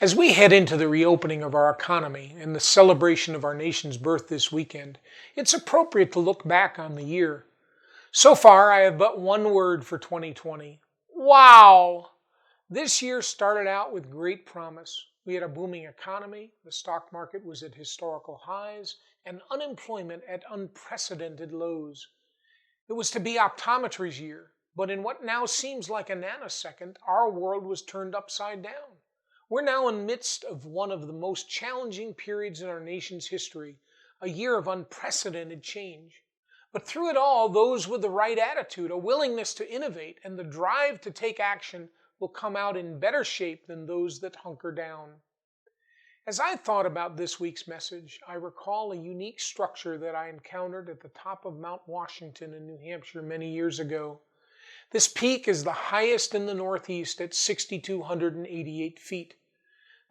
As we head into the reopening of our economy and the celebration of our nation's birth this weekend, it's appropriate to look back on the year. So far, I have but one word for 2020. Wow! This year started out with great promise. We had a booming economy, the stock market was at historical highs, and unemployment at unprecedented lows. It was to be optometry's year, but in what now seems like a nanosecond, our world was turned upside down. We're now in the midst of one of the most challenging periods in our nation's history, a year of unprecedented change. But through it all, those with the right attitude, a willingness to innovate, and the drive to take action will come out in better shape than those that hunker down. As I thought about this week's message, I recall a unique structure that I encountered at the top of Mount Washington in New Hampshire many years ago. This peak is the highest in the Northeast at 6,288 feet.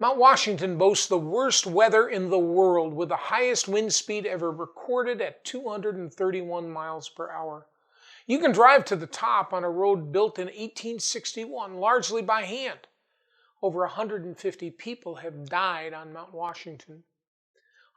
Mount Washington boasts the worst weather in the world, with the highest wind speed ever recorded at 231 miles per hour. You can drive to the top on a road built in 1861, largely by hand. Over 150 people have died on Mount Washington.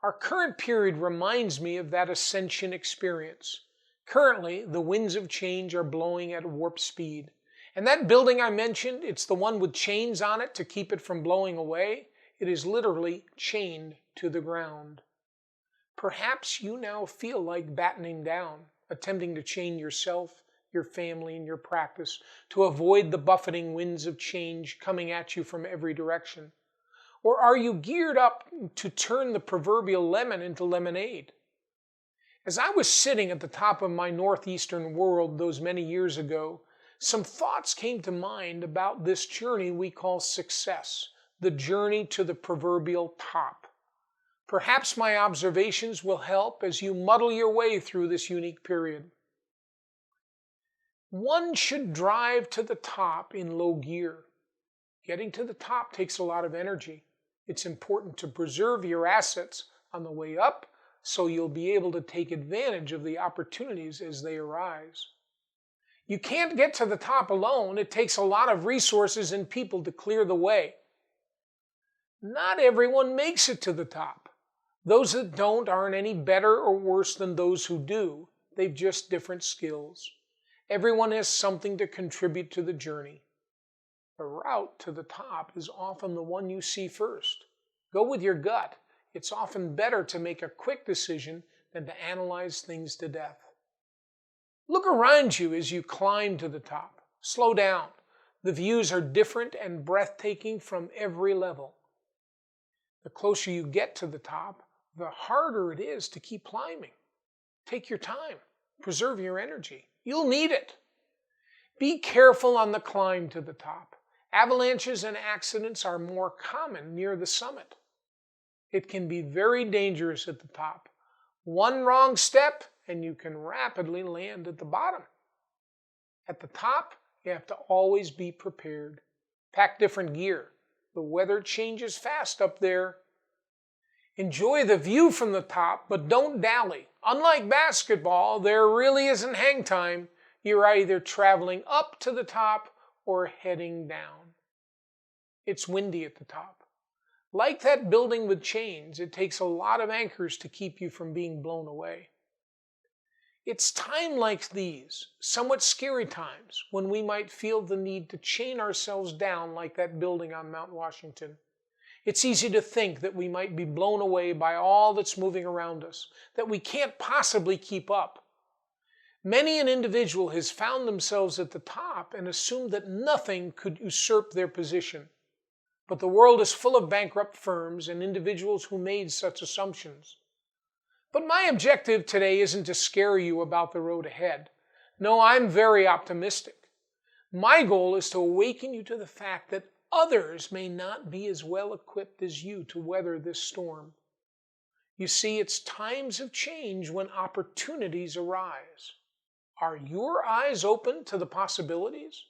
Our current period reminds me of that ascension experience. Currently, the winds of change are blowing at warp speed. And that building I mentioned, it's the one with chains on it to keep it from blowing away. It is literally chained to the ground. Perhaps you now feel like battening down, attempting to chain yourself, your family, and your practice to avoid the buffeting winds of change coming at you from every direction. Or are you geared up to turn the proverbial lemon into lemonade? As I was sitting at the top of my northeastern world those many years ago, some thoughts came to mind about this journey we call success, the journey to the proverbial top. Perhaps my observations will help as you muddle your way through this unique period. One should drive to the top in low gear. Getting to the top takes a lot of energy. It's important to preserve your assets on the way up so you'll be able to take advantage of the opportunities as they arise. You can't get to the top alone. It takes a lot of resources and people to clear the way. Not everyone makes it to the top. Those that don't aren't any better or worse than those who do. They've just different skills. Everyone has something to contribute to the journey. The route to the top is often the one you see first. Go with your gut. It's often better to make a quick decision than to analyze things to death. Look around you as you climb to the top. Slow down. The views are different and breathtaking from every level. The closer you get to the top, the harder it is to keep climbing. Take your time. Preserve your energy. You'll need it. Be careful on the climb to the top. Avalanches and accidents are more common near the summit. It can be very dangerous at the top. One wrong step and you can rapidly land at the bottom. At the top, you have to always be prepared. Pack different gear. The weather changes fast up there. Enjoy the view from the top, but don't dally. Unlike basketball, there really isn't hang time. You're either traveling up to the top or heading down. It's windy at the top. Like that building with chains, it takes a lot of anchors to keep you from being blown away. It's time like these, somewhat scary times, when we might feel the need to chain ourselves down like that building on Mount Washington. It's easy to think that we might be blown away by all that's moving around us, that we can't possibly keep up. Many an individual has found themselves at the top and assumed that nothing could usurp their position. But the world is full of bankrupt firms and individuals who made such assumptions. But my objective today isn't to scare you about the road ahead. No, I'm very optimistic. My goal is to awaken you to the fact that others may not be as well equipped as you to weather this storm. You see, it's times of change when opportunities arise. Are your eyes open to the possibilities?